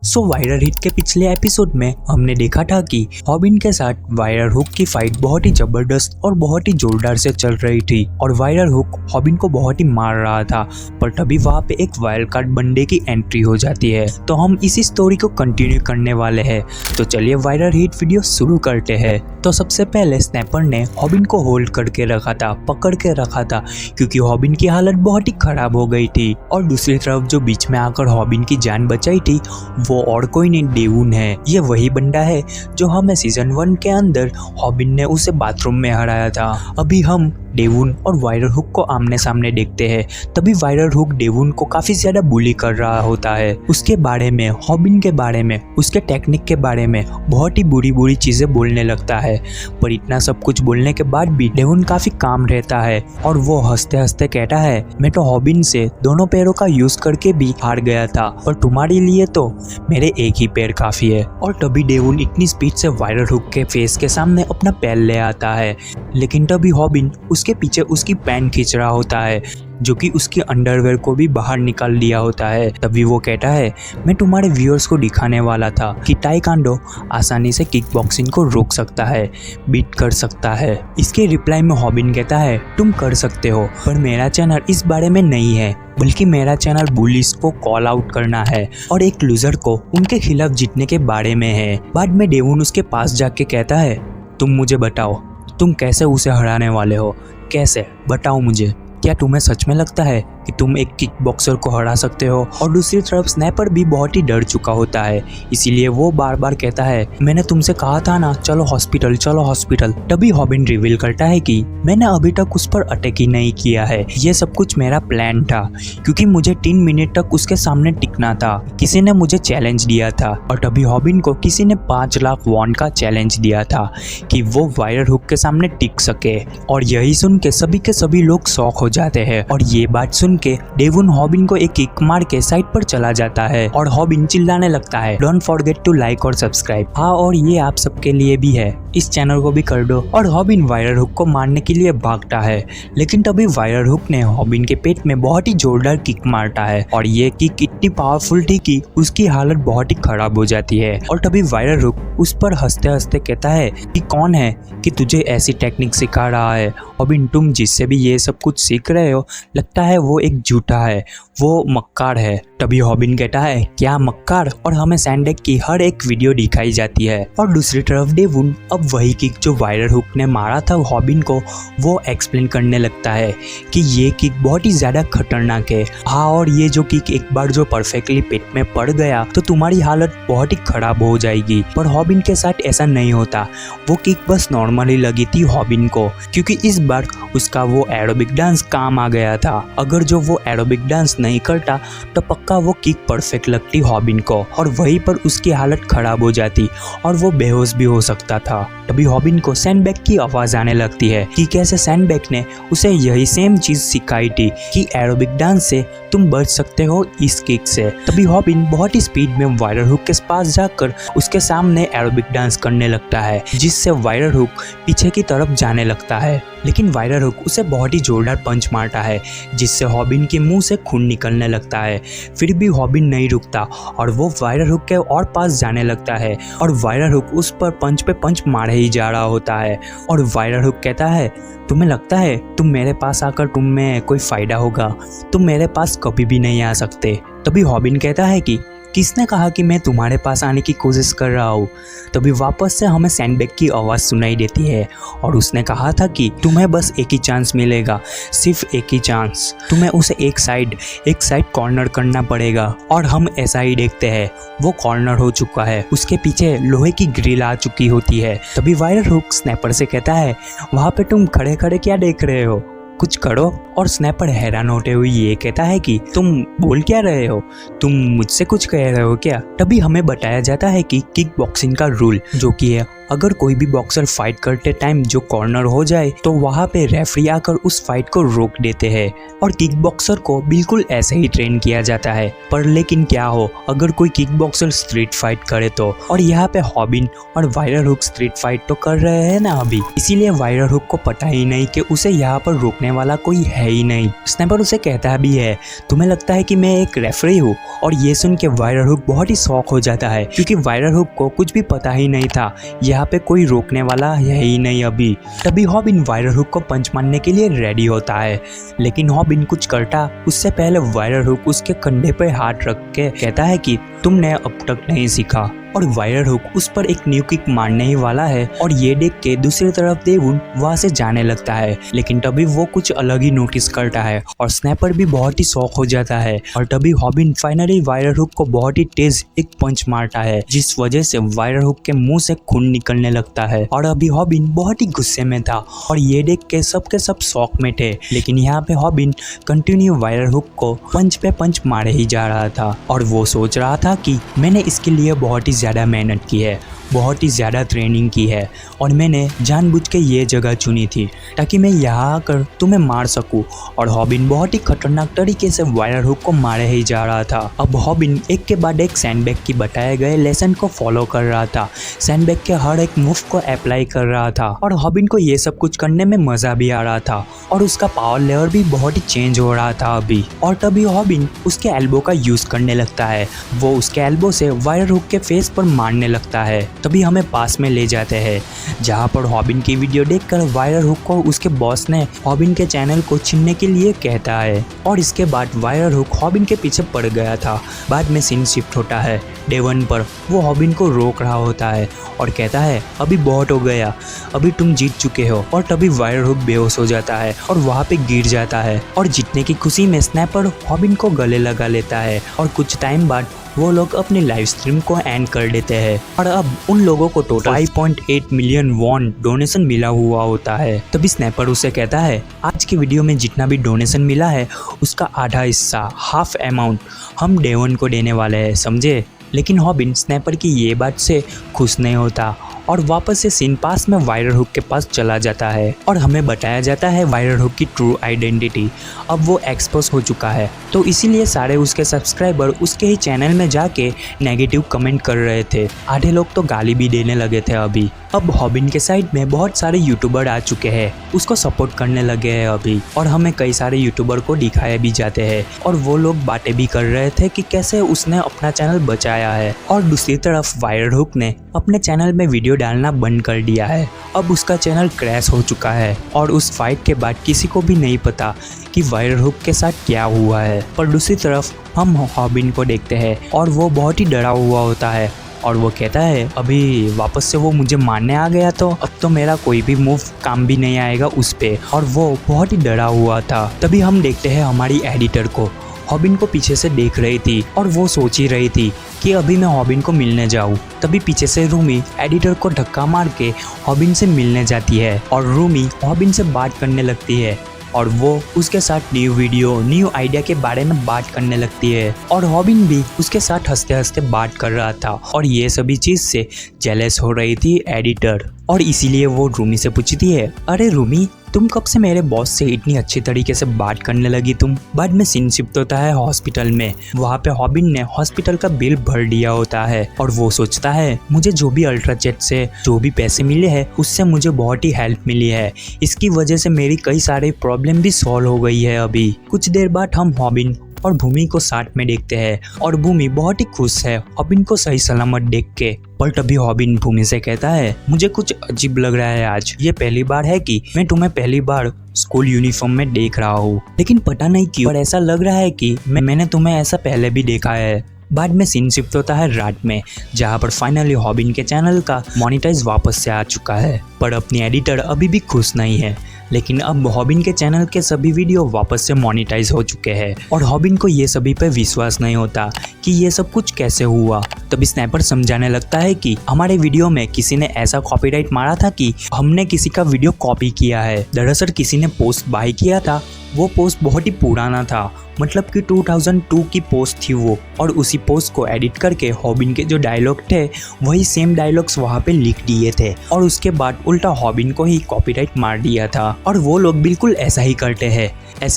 Viral hit के पिछले episode में हमने देखा था कि हॉबिन के साथ वायरल हुक की फाइट बहुत ही जबरदस्त और बहुत ही जोरदार से चल रही थी और वायरल हुक हॉबिन को बहुत ही मार रहा था। पर तभी वहाँ पे एक वाइल्ड कार्ड बंदे की एंट्री हो जाती है। तो हम इसी स्टोरी को कंटिन्यू करने वाले हैं। तो चलिए वायरल हिट वीडियो शुरू करते हैं। तो सबसे पहले स्नैपर ने हॉबिन को होल्ड करके रखा था, पकड़ के रखा था, क्योंकि हॉबिन की हालत बहुत ही खराब हो गई थी। और दूसरी तरफ जो बीच में आकर हॉबिन की जान बचाई थी वो और कोई नहीं, डेवून है। ये वही बंदा है जो हमें सीजन 1 के अंदर हॉबिन ने उसे बाथरूम में हराया था। अभी हम डेवून और वायरल हुक को आमने सामने देखते हैं। तभी वायरल हुक डेवून को काफी ज्यादा बुली कर रहा होता है, उसके बारे में, हॉबिन के बारे में, उसके टेक्निक के बारे में बहुत ही बुरी बुरी चीजें बोलने लगता है। पर इतना सब कुछ बोलने के बाद भी डेवून काफी काम रहता है और वो हंसते हंसते कहता है, मैं तो हॉबिन से दोनों पैरों का यूज करके भी हार गया था, पर तुम्हारे लिए तो मेरे एक ही पैर काफी है। और तभी डेवून इतनी स्पीड से वायरल हुक के फेस के सामने अपना पैर ले आता है, लेकिन तभी हॉबिन उसके पीछे उसकी पैंट खींच रहा होता है, जो कि उसकी अंडरवेयर को भी बाहर निकाल दिया होता है। तभी वो कहता है, मैं तुम्हारे व्यूअर्स को दिखाने वाला था कि ताइक्वांडो आसानी से किक बॉक्सिंग को रोक सकता है, बीट कर सकता है। इसके रिप्लाई में हॉबिन कहता है, तुम कर सकते हो, पर मेरा चैनल इस बारे में नहीं है, बल्कि मेरा चैनल बुलिस को कॉल आउट करना है और एक लूजर को उनके खिलाफ जीतने के बारे में है। बाद में डेवून उसके पास जाके कहता है, तुम मुझे बताओ, तुम कैसे उसे हराने वाले हो, कैसे, बताओ मुझे। क्या तुम्हें सच में लगता है कि तुम एक किक बॉक्सर को हरा सकते हो? और दूसरी तरफ स्नैपर भी बहुत ही डर चुका होता है, इसीलिए वो बार बार कहता है, मैंने तुमसे कहा था ना, चलो हॉस्पिटल, चलो हॉस्पिटल। तभी हॉबिन रिवील करता है कि मैंने अभी तक उस पर अटैक ही नहीं किया है, ये सब कुछ मेरा प्लान था, क्योंकि मुझे 3 मिनट तक उसके सामने टिकना था। किसी ने मुझे चैलेंज दिया था और तभी हॉबिन को किसी ने 5 लाख वॉन का चैलेंज दिया था कि वो वायरल हुक के सामने टिक सके। और यही सुन के सभी लोग शॉक हो जाते हैं। और ये बात सुन के डेवून हॉबिन को एक किक मार के साइड पर चला जाता है और हॉबिन चिल्लाने लगता है, डोंट फॉरगेट टू लाइक और सब्सक्राइब। हाँ, और ये आप सबके लिए भी है, इस चैनल को भी कर दो। और हॉबिन वायरल हुक को मारने के लिए भागता है, लेकिन तभी वायरल हुक ने हॉबिन के पेट में बहुत ही जोरदार किक मारता है और ये किक इतनी पावरफुल थी कि उसकी हालत बहुत ही खराब हो जाती है। और तभी वायरल हुक उस पर हंसते हंसते कहता है कि कौन है कि तुझे ऐसी टेक्निक सिखा रहा है? हॉबिन, तुम जिससे भी ये सब कुछ सीख रहे हो, लगता है वो एक झूठा है, वो मक्कार है। तभी हॉबिन कहता है, क्या मक्कार? और हमें सैंडेक की हर एक वीडियो दिखाई जाती है। और दूसरी तरफ डेवून अब वही किक जो वायरल हुक ने मारा था हॉबिन को, वो एक्सप्लेन करने लगता है कि ये किक बहुत ही ज्यादा खतरनाक है। हाँ, और ये जो किक एक बार जो परफेक्टली पेट में पड़ गया तो तुम्हारी हालत बहुत ही खराब हो जाएगी। पर हॉबिन के साथ ऐसा नहीं होता, वो किक बस नॉर्मली लगी थी हॉबिन को, क्योंकि इस बार उसका वो एरोबिक डांस काम आ गया था। अगर जो वो एरोबिक डांस नहीं करता तो पक्का वो किक परफेक्ट लगती हॉबिन को और वहीं पर उसकी हालत खराब हो जाती और वो बेहोश भी हो सकता था। तभी हॉबिन को सैंडबैग की आवाज आने लगती है कि कैसे सैंडबैग ने उसे यही सेम चीज सिखाई थी कि एरोबिक डांस से तुम बच सकते हो इस किक से। तभी हॉबिन बहुत ही स्पीड में वायरल हुक के पास जाकर उसके सामने एरोबिक डांस करने लगता है, जिससे वायरल हुक पीछे की तरफ जाने लगता है। लेकिन वायरल हुक उसे बहुत ही जोरदार पंच मारता है, जिससे हॉबिन के मुंह से खून निकलने लगता है। फिर भी हॉबिन नहीं रुकता और वो वायरल हुक के और पास जाने लगता है और वायरल हुक उस पर पंच पे पंच मारे ही जा रहा होता है। और वायरल हुक कहता है, तुम्हें लगता है तुम मेरे पास आकर तुम में कोई फायदा होगा? तुम मेरे पास कभी भी नहीं आ सकते। तभी हॉबिन कहता है कि किसने कहा कि मैं तुम्हारे पास आने की कोशिश कर रहा हूँ? तभी वापस से हमें सैंडबैग की आवाज़ सुनाई देती है और उसने कहा था कि तुम्हें बस एक ही चांस मिलेगा, सिर्फ एक ही चांस। तुम्हें उसे एक साइड कॉर्नर करना पड़ेगा। और हम ऐसा ही देखते हैं, वो कॉर्नर हो चुका है, उसके पीछे लोहे की ग्रिल आ चुकी होती है। तभी वायरल हुक स्नैपर से कहता है, वहाँ पे तुम खड़े खड़े क्या देख रहे हो, कुछ करो। और स्नैपर हैरान होते हुए ये कहता है कि तुम बोल क्या रहे हो, तुम मुझसे कुछ कह रहे हो क्या? तभी हमें बताया जाता है कि किक बॉक्सिंग का रूल जो कि है, अगर कोई भी बॉक्सर फाइट करते टाइम जो कॉर्नर हो जाए तो वहाँ पे रेफरी आकर उस फाइट को रोक देते हैं। और किक बॉक्सर को बिल्कुल ऐसे ही ट्रेन किया जाता है। पर लेकिन क्या हो अगर कोई किक बॉक्सर स्ट्रीट फाइट करे तो? और यहाँ पे हॉबिन और वायरल हुक स्ट्रीट फाइट तो कर रहे हैं ना अभी, इसीलिए वायरल हुक को पता ही नहीं कि उसे यहाँ पर रोकने रोकने वाला कोई है ही नहीं। स्नैपर उसे कहता भी है, तुम्हें लगता है कि मैं एक रेफरी हूँ? और ये सुन के वायरल हुक बहुत ही शॉक हो जाता है, क्योंकि वायरल हुक को कुछ भी पता ही नहीं था यहाँ पे कोई रोकने वाला है ही नहीं अभी। तभी हॉबिन वायरल हुक को पंच मारने के लिए रेडी होता है, लेकिन हॉबिन कुछ करता उससे पहले वायरल हुक उसके कंधे पे हाथ रख के कहता है कि तुमने अब तक नहीं सीखा। और वायरल हुक उस पर एक न्यू किक मारने ही वाला है, और ये देख के दूसरी तरफ देवुन वहां से जाने लगता है, लेकिन तभी वो कुछ अलग ही नोटिस करता है और स्नैपर भी बहुत ही शॉक हो जाता है। और तभी हॉबिन फाइनली वायरल हुक को बहुत ही तेज एक पंच मारता है, जिस वजह से वायरल हुक के मुंह से खून निकलने लगता है। और अभी हॉबिन बहुत ही गुस्से में था और ये देख के सबके सब शॉक में थे, लेकिन यहाँ पे हॉबिन कंटिन्यू वायरल हुक को पंच पे पंच मारे ही जा रहा था। और वो सोच रहा था कि मैंने इसके लिए बहुत ही ज़्यादा मेहनत की है, बहुत ही ज़्यादा ट्रेनिंग की है, और मैंने जानबूझ के ये जगह चुनी थी ताकि मैं यहाँ आकर तुम्हें मार सकूं। और हॉबिन बहुत ही खतरनाक तरीके से वायरल हुक को मारे ही जा रहा था। अब हॉबिन एक के बाद एक सैंडबैग की बताए गए लेसन को फॉलो कर रहा था, सैंडबैग के हर एक मूव को अप्लाई कर रहा था, और हॉबिन को ये सब कुछ करने में मज़ा भी आ रहा था, और उसका पावर लेवल भी बहुत ही चेंज हो रहा था अभी। और तभी हॉबिन उसके एल्बो का यूज़ करने लगता है, वो उसके एल्बो से वायरल हुक के फेस पर मारने लगता है। तभी हमें पास में ले जाते हैं, जहाँ पर हॉबिन की वीडियो देखकर वायरल हुक को उसके बॉस ने हॉबिन के चैनल को छीनने के लिए कहता है। और इसके बाद वायरल हुक हॉबिन के पीछे पड़ गया था। बाद में सीन शिफ्ट होता है डेवन पर, वो हॉबिन को रोक रहा होता है और कहता है अभी बहुत हो गया, अभी तुम जीत चुके हो। और तभी वायरल हुक बेहोश हो जाता है और वहाँ पे गिर जाता है, और जीतने की खुशी में स्नैपर हॉबिन को गले लगा लेता है। और कुछ टाइम बाद वो लोग अपनी लाइव स्ट्रीम को एंड कर देते हैं, और अब उन लोगों को टोटल 5.8 मिलियन वॉन डोनेशन मिला हुआ होता है। तभी स्नैपर उसे कहता है आज की वीडियो में जितना भी डोनेशन मिला है उसका आधा हिस्सा, हाफ अमाउंट हम डेवन को देने वाले हैं, समझे? लेकिन हॉबिन स्नैपर की ये बात से खुश नहीं होता और वापस से सीन पास में वायरल हुक के पास चला जाता है, और हमें बताया जाता है वायरल हुक की ट्रू आइडेंटिटी अब वो एक्सपोज हो चुका है। तो इसीलिए सारे उसके सब्सक्राइबर उसके ही चैनल में जाके नेगेटिव कमेंट कर रहे थे, आधे लोग तो गाली भी देने लगे थे अभी। अब हॉबिन के साइड में बहुत सारे यूट्यूबर आ चुके हैं, उसको सपोर्ट करने लगे हैं अभी, और हमें कई सारे यूट्यूबर को दिखाए भी जाते हैं, और वो लोग बातें भी कर रहे थे कि कैसे उसने अपना चैनल बचाया है। और दूसरी तरफ वायरल हुक ने अपने चैनल में वीडियो डालना बंद कर दिया है, अब उसका चैनल क्रैश हो चुका है, और उस फाइट के बाद किसी को भी नहीं पता कि वायरल हुक के साथ क्या हुआ है। पर दूसरी तरफ हम हॉबिन को देखते हैं और वो बहुत ही डरा हुआ होता है, और वो कहता है अभी वापस से वो मुझे मारने आ गया तो अब तो मेरा कोई भी मूव काम भी नहीं आएगा उस पे, और वो बहुत ही डरा हुआ था। तभी हम देखते हैं हमारी एडिटर को, हॉबिन को पीछे से देख रही थी और वो सोच ही रही थी कि अभी मैं हॉबिन को मिलने जाऊं। तभी पीछे से रूमी एडिटर को धक्का मार के हॉबिन से मिलने जाती है, और रूमी हॉबिन से बात करने लगती है, और वो उसके साथ न्यू वीडियो, न्यू आइडिया के बारे में बात करने लगती है, और हॉबिन भी उसके साथ हंसते हंसते बात कर रहा था, और ये सभी चीज़ से जेलस हो रही थी एडिटर, और इसीलिए वो रूमी से पूछती है अरे रूमी तुम कब से मेरे बॉस से इतनी अच्छी तरीके से बात करने लगी तुम? बाद में सीन शिफ्ट होता है हॉस्पिटल में, वहाँ पे हॉबिन ने हॉस्पिटल का बिल भर दिया होता है, और वो सोचता है मुझे जो भी अल्ट्राचेट से जो भी पैसे मिले हैं उससे मुझे बहुत ही हेल्प मिली है, इसकी वजह से मेरी कई सारे प्रॉब्लम भी सॉल्व हो गई है अभी। कुछ देर बाद हम हॉबिन और भूमि को साथ में देखते हैं, और भूमि बहुत ही खुश है हॉबिन को सही सलामत देख के। पर तभी हॉबिन भूमि से कहता है मुझे कुछ अजीब लग रहा है आज, ये पहली बार है कि मैं तुम्हें पहली बार स्कूल यूनिफॉर्म में देख रहा हूँ, लेकिन पता नहीं क्यों पर ऐसा लग रहा है कि मैंने तुम्हें ऐसा पहले भी देखा है। बाद में सीन शिफ्ट होता है रात में, जहाँ पर फाइनली हॉबिन के चैनल का मोनेटाइज वापस से आ चुका है, पर अपनी एडिटर अभी भी खुश नहीं है। लेकिन अब हॉबिन के चैनल के सभी वीडियो वापस से मोनेटाइज हो चुके हैं, और हॉबिन को ये सभी पे विश्वास नहीं होता कि ये सब कुछ कैसे हुआ। तभी स्नैपर समझाने लगता है कि हमारे वीडियो में किसी ने ऐसा कॉपीराइट मारा था कि हमने किसी का वीडियो कॉपी किया है। दरअसल किसी ने पोस्ट बाय किया था, वो पोस्ट बहुत ही पुराना था, मतलब कि 2002 की पोस्ट थी वो, और उसी पोस्ट को एडिट करके हॉबिन के जो डायलॉग थे वही सेम डायलॉग्स वहाँ पे लिख दिए थे, और उसके बाद उल्टा हॉबिन को ही कॉपीराइट मार दिया था। और वो लोग बिल्कुल ऐसा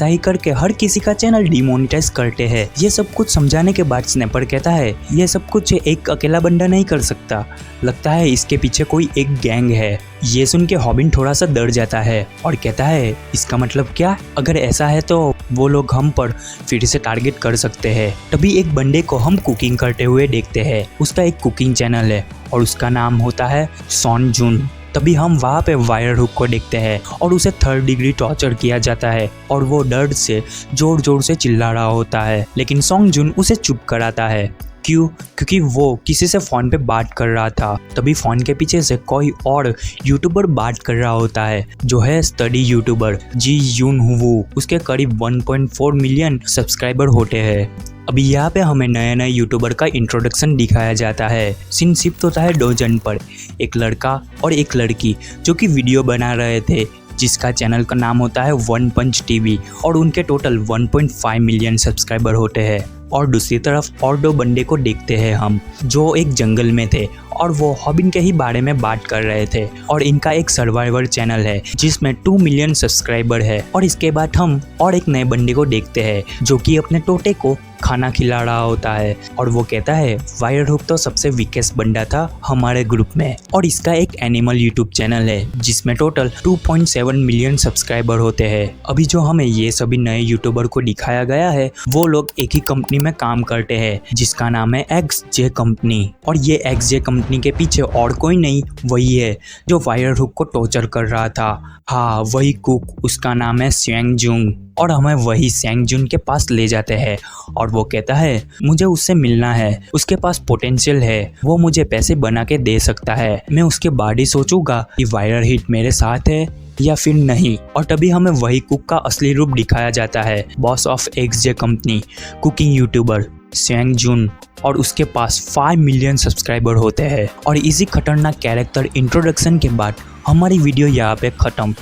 ही करके हर किसी का चैनल डिमोनेटाइज करते हैं। ये सब कुछ समझाने के बाद स्नैपर कहता है ये सब कुछ एक अकेला बंदा नहीं कर सकता, लगता है इसके पीछे कोई एक गैंग है। ये सुन के हॉबिन थोड़ा सा डर जाता है और कहता है इसका मतलब क्या? अगर ऐसा है तो वो लोग हम पर फिर से टारगेट कर सकते हैं। तभी एक बंदे को हम कुकिंग करते हुए देखते हैं। उसका एक कुकिंग चैनल है और उसका नाम होता है सॉन जून। तभी हम वहाँ पे वायर हुक को देखते हैं और उसे 3rd डिग्री टॉर्चर किया जाता है और वो दर्द से जोर जोर से चिल्ला रहा होता है, लेकिन सॉन्ग जून उसे चुप कराता है। क्यों? क्योंकि वो किसी से फ़ोन पे बात कर रहा था। तभी फ़ोन के पीछे से कोई और यूट्यूबर बात कर रहा होता है जो है स्टडी यूट्यूबर जी यून वू। उसके करीब 1.4 मिलियन सब्सक्राइबर होते हैं। अभी यहाँ पे हमें नए नए यूट्यूबर का इंट्रोडक्शन दिखाया जाता है। सीन शिफ्ट होता है 2 जन पर, एक लड़का और एक लड़की जो कि वीडियो बना रहे थे, जिसका चैनल का नाम होता है वन पंच टीवी और उनके टोटल 1.5 मिलियन सब्सक्राइबर होते हैं। और दूसरी तरफ और 2 बंदे को देखते हैं हम जो एक जंगल में थे और वो हॉबिन के ही बारे में बात कर रहे थे और इनका एक सर्वाइवर चैनल है जिसमें 2 मिलियन सब्सक्राइबर है। और इसके बाद हम और एक नए बंदे को देखते हैं जो कि अपने तोते को खाना खिला रहा होता है और वो कहता है वायर हुक तो सबसे वीकेस्ट बंदा था हमारे ग्रुप में और इसका एक एनिमल यूट्यूब चैनल है जिसमें टोटल 2.7 मिलियन सब्सक्राइबर होते हैं। अभी जो हमें ये सभी नए यूट्यूबर को दिखाया गया है वो लोग एक ही कंपनी में काम करते हैं जिसका नाम है XJ कंपनी और ये XJ कंपनी के पीछे और कोई नहीं वही है जो वायर हुक को टॉर्चर कर रहा था। हाँ, वही कुक, उसका नाम है सेंग जुंग और हमें वही सेंग जुन के पास ले जाते हैं और वो कहता है मुझे उससे मिलना है, उसके पास पोटेंशियल है, वो मुझे पैसे बना के दे सकता है। मैं उसके बाद ही सोचूंगा कि वायर हिट मेरे साथ है या फिर नहीं। और तभी हमें वही कुक का असली रूप दिखाया जाता है, boss of XJ company, cooking YouTuber Seng Jun और उसके पास 5 मिलियन सब्सक्राइबर होते हैं। और इसी खतरनाक कैरेक्टर इंट्रोडक्शन के बाद हमारी वीडियो यहाँ पे ख़त्म।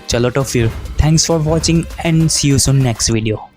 चलो तो फिर thanks for watching and see you soon next video.